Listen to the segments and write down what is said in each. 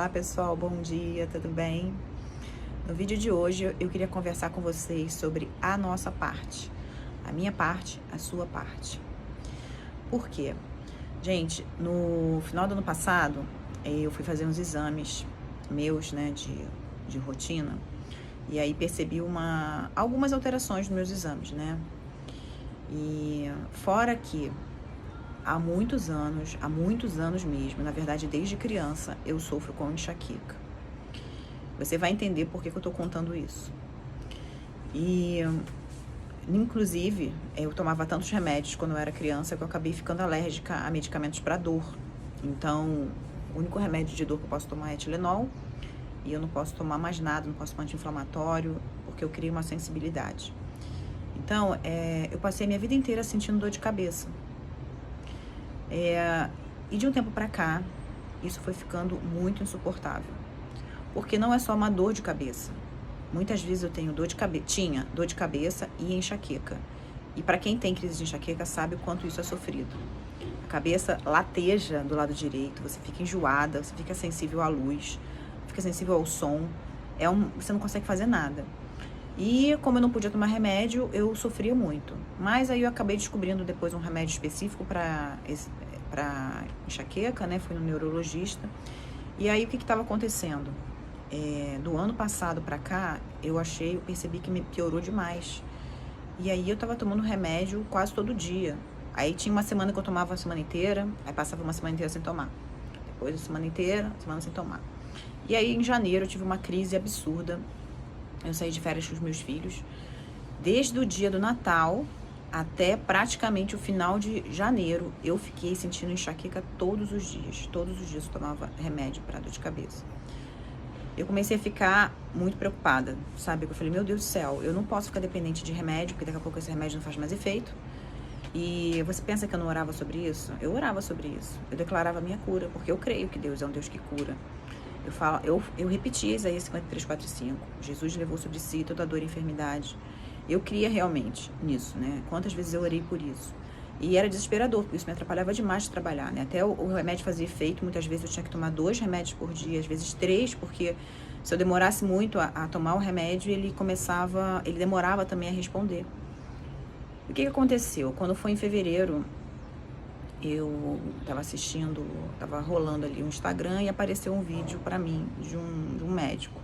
Olá pessoal, bom dia, tudo bem? No vídeo de hoje eu queria conversar com vocês sobre a nossa parte. A minha parte, a sua parte. Por quê? Gente, no final do ano passado eu fui fazer uns exames meus, né, de rotina. E aí percebi algumas alterações nos meus exames, né? E fora que há muitos anos mesmo, na verdade desde criança, eu sofro com enxaqueca. Você vai entender por que eu tô contando isso. E, inclusive, eu tomava tantos remédios quando eu era criança que eu acabei ficando alérgica a medicamentos para dor. Então, o único remédio de dor que eu posso tomar é Tilenol. E eu não posso tomar mais nada, não posso tomar anti-inflamatório, porque eu criei uma sensibilidade. Então, eu passei a minha vida inteira sentindo dor de cabeça. E de um tempo pra cá, isso foi ficando muito insuportável. Porque não é só uma dor de cabeça. Muitas vezes eu tenho tinha dor de cabeça e enxaqueca. E para quem tem crise de enxaqueca sabe o quanto isso é sofrido. A cabeça lateja do lado direito, você fica enjoada, você fica sensível à luz, fica sensível ao som, você não consegue fazer nada. E como eu não podia tomar remédio, eu sofria muito. Mas aí eu acabei descobrindo depois um remédio específico para enxaqueca, né? Fui no neurologista. E aí o que estava acontecendo? Do ano passado para cá, eu percebi que me piorou demais. E aí eu tava tomando remédio quase todo dia. Aí tinha uma semana que eu tomava a semana inteira, aí passava uma semana inteira sem tomar. Depois a semana inteira, semana sem tomar. E aí em janeiro eu tive uma crise absurda. Eu saí de férias com os meus filhos. Desde o dia do Natal até praticamente o final de janeiro, eu fiquei sentindo enxaqueca todos os dias. Todos os dias eu tomava remédio para dor de cabeça. Eu comecei a ficar muito preocupada, sabe? Eu falei, meu Deus do céu, eu não posso ficar dependente de remédio, porque daqui a pouco esse remédio não faz mais efeito. E você pensa que eu não orava sobre isso? Eu orava sobre isso. Eu declarava a minha cura, porque eu creio que Deus é um Deus que cura. Eu repetia Isaías 53, 4 e 5. Jesus levou sobre si toda a dor e enfermidade. Eu cria realmente nisso, né? Quantas vezes eu orei por isso? E era desesperador, porque isso me atrapalhava demais de trabalhar, né? Até o remédio fazia efeito, muitas vezes eu tinha que tomar 2 remédios por dia, às vezes 3, porque se eu demorasse muito a tomar o remédio, ele demorava também a responder. O que aconteceu? Quando foi em fevereiro, eu tava rolando ali o Instagram e apareceu um vídeo pra mim de um médico.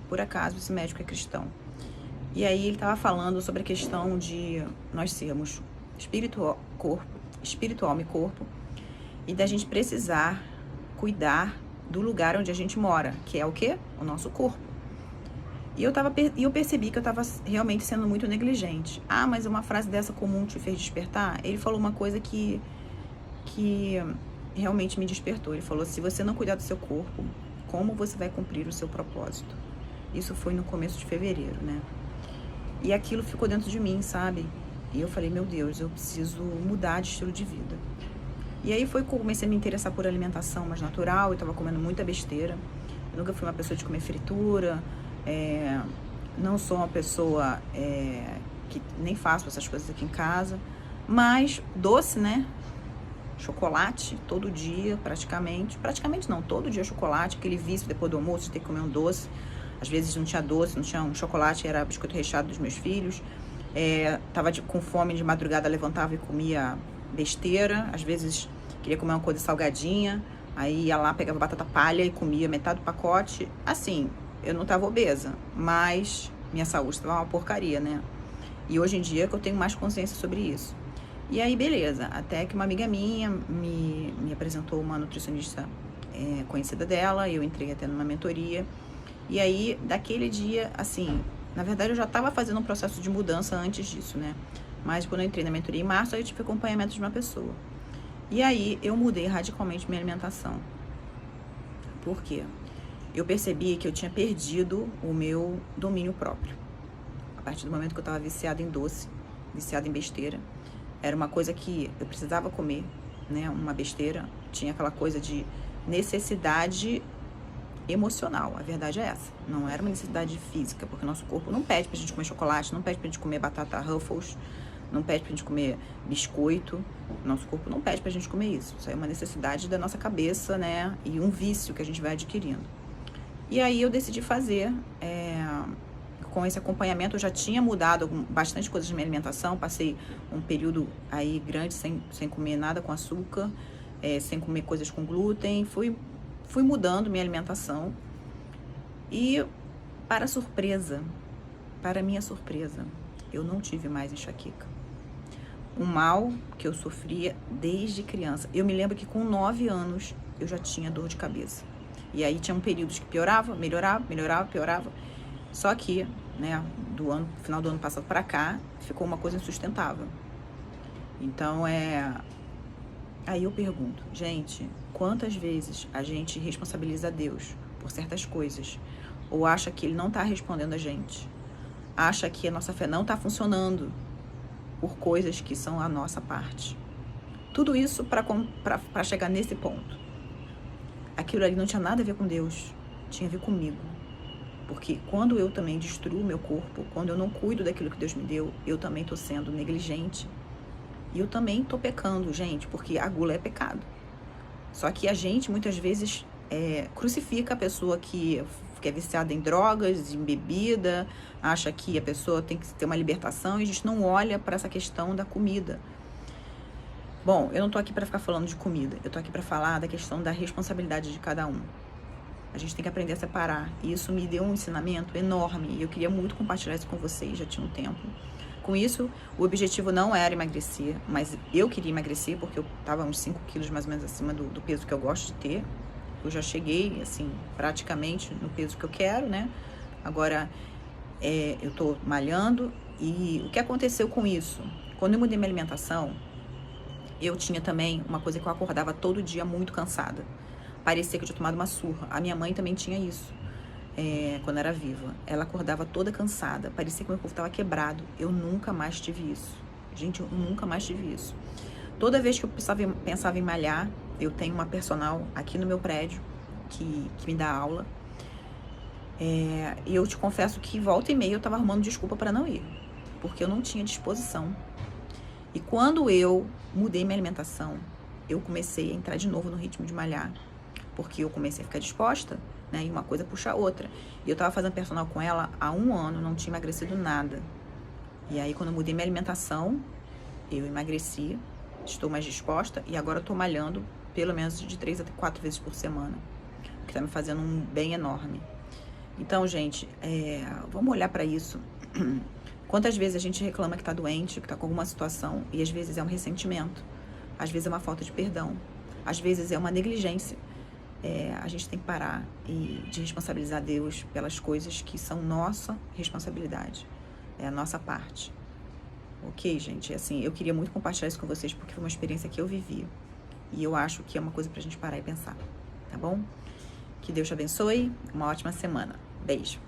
Por acaso, esse médico é cristão. E aí ele tava falando sobre a questão de nós sermos espírito, alma e corpo, e da gente precisar cuidar do lugar onde a gente mora, que é o quê? O nosso corpo. E eu percebi que eu estava realmente sendo muito negligente. Ah, mas uma frase dessa comum te fez despertar? Ele falou uma coisa que realmente me despertou. Ele falou, se você não cuidar do seu corpo, como você vai cumprir o seu propósito? Isso foi no começo de fevereiro, né? E aquilo ficou dentro de mim, sabe? E eu falei, meu Deus, eu preciso mudar de estilo de vida. E aí foi que eu comecei a me interessar por alimentação mais natural. Eu tava comendo muita besteira. Eu nunca fui uma pessoa de comer fritura. Não sou uma pessoa que nem faço essas coisas aqui em casa. Mas doce, né? Chocolate todo dia, praticamente. Praticamente não, todo dia chocolate. Aquele vício depois do almoço de ter que comer um doce. Às vezes não tinha doce, não tinha um chocolate, era biscoito recheado dos meus filhos. Tava com fome de madrugada, levantava e comia besteira. Às vezes queria comer uma coisa salgadinha, aí ia lá, pegava batata palha e comia metade do pacote. Assim, eu não tava obesa, mas minha saúde estava uma porcaria, né? E hoje em dia que eu tenho mais consciência sobre isso. E aí, beleza, até que uma amiga minha me apresentou uma nutricionista conhecida dela, eu entrei até numa mentoria. E aí, daquele dia, assim, na verdade eu já estava fazendo um processo de mudança antes disso, né? Mas quando eu entrei na mentoria em março, aí eu tive acompanhamento de uma pessoa. E aí eu mudei radicalmente minha alimentação. Por quê? Eu percebi que eu tinha perdido o meu domínio próprio. A partir do momento que eu estava viciada em doce, viciada em besteira, era uma coisa que eu precisava comer, né? Uma besteira, tinha aquela coisa de necessidade emocional, a verdade é essa. Não era uma necessidade física, porque o nosso corpo não pede pra gente comer chocolate, não pede pra gente comer batata Ruffles, não pede pra gente comer biscoito, nosso corpo não pede pra gente comer isso. Isso é uma necessidade da nossa cabeça, né? E um vício que a gente vai adquirindo. E aí eu decidi fazer, com esse acompanhamento. Eu já tinha mudado bastante coisas na minha alimentação, passei um período aí grande sem comer nada com açúcar, sem comer coisas com glúten, fui mudando minha alimentação e, para minha surpresa, eu não tive mais enxaqueca. Um mal que eu sofria desde criança. Eu me lembro que com 9 anos eu já tinha dor de cabeça. E aí tinha períodos que piorava, melhorava, piorava. Só que, né, final do ano passado para cá, ficou uma coisa insustentável. Então, aí eu pergunto, gente, quantas vezes a gente responsabiliza Deus por certas coisas? Ou acha que Ele não está respondendo a gente? Acha que a nossa fé não está funcionando por coisas que são a nossa parte? Tudo isso para chegar nesse ponto. Aquilo ali não tinha nada a ver com Deus, tinha a ver comigo. Porque quando eu também destruo o meu corpo, quando eu não cuido daquilo que Deus me deu, eu também estou sendo negligente. E eu também estou pecando, gente, porque a gula é pecado. Só que a gente, muitas vezes, crucifica a pessoa que é viciada em drogas, em bebida, acha que a pessoa tem que ter uma libertação, e a gente não olha para essa questão da comida. Bom, eu não tô aqui para ficar falando de comida, eu tô aqui para falar da questão da responsabilidade de cada um. A gente tem que aprender a separar, e isso me deu um ensinamento enorme, e eu queria muito compartilhar isso com vocês, já tinha um tempo. Com isso, o objetivo não era emagrecer, mas eu queria emagrecer, porque eu tava uns 5 quilos mais ou menos acima do peso que eu gosto de ter. Eu já cheguei, assim, praticamente no peso que eu quero, né? Agora, eu tô malhando, e o que aconteceu com isso? Quando eu mudei minha alimentação, eu tinha também uma coisa que eu acordava todo dia muito cansada. Parecia que eu tinha tomado uma surra. A minha mãe também tinha isso, quando era viva. Ela acordava toda cansada. Parecia que meu corpo estava quebrado. Eu nunca mais tive isso. Gente, eu nunca mais tive isso. Toda vez que eu pensava em malhar, eu tenho uma personal aqui no meu prédio que me dá aula. E eu te confesso que volta e meia eu estava arrumando desculpa para não ir, porque eu não tinha disposição. E quando eu mudei minha alimentação, eu comecei a entrar de novo no ritmo de malhar, porque eu comecei a ficar disposta, né? E uma coisa puxa a outra. E eu tava fazendo personal com ela há 1 ano, não tinha emagrecido nada. E aí, quando eu mudei minha alimentação, eu emagreci, estou mais disposta, e agora eu tô malhando pelo menos de 3 a 4 vezes por semana, o que tá me fazendo um bem enorme. Então, gente, vamos olhar para isso. Quantas vezes a gente reclama que tá doente, que tá com alguma situação, e às vezes é um ressentimento, às vezes é uma falta de perdão, às vezes é uma negligência. A gente tem que parar de responsabilizar Deus pelas coisas que são nossa responsabilidade, é a nossa parte. Ok, gente? Assim, eu queria muito compartilhar isso com vocês, porque foi uma experiência que eu vivi, e eu acho que é uma coisa pra gente parar e pensar, tá bom? Que Deus te abençoe, uma ótima semana. Beijo!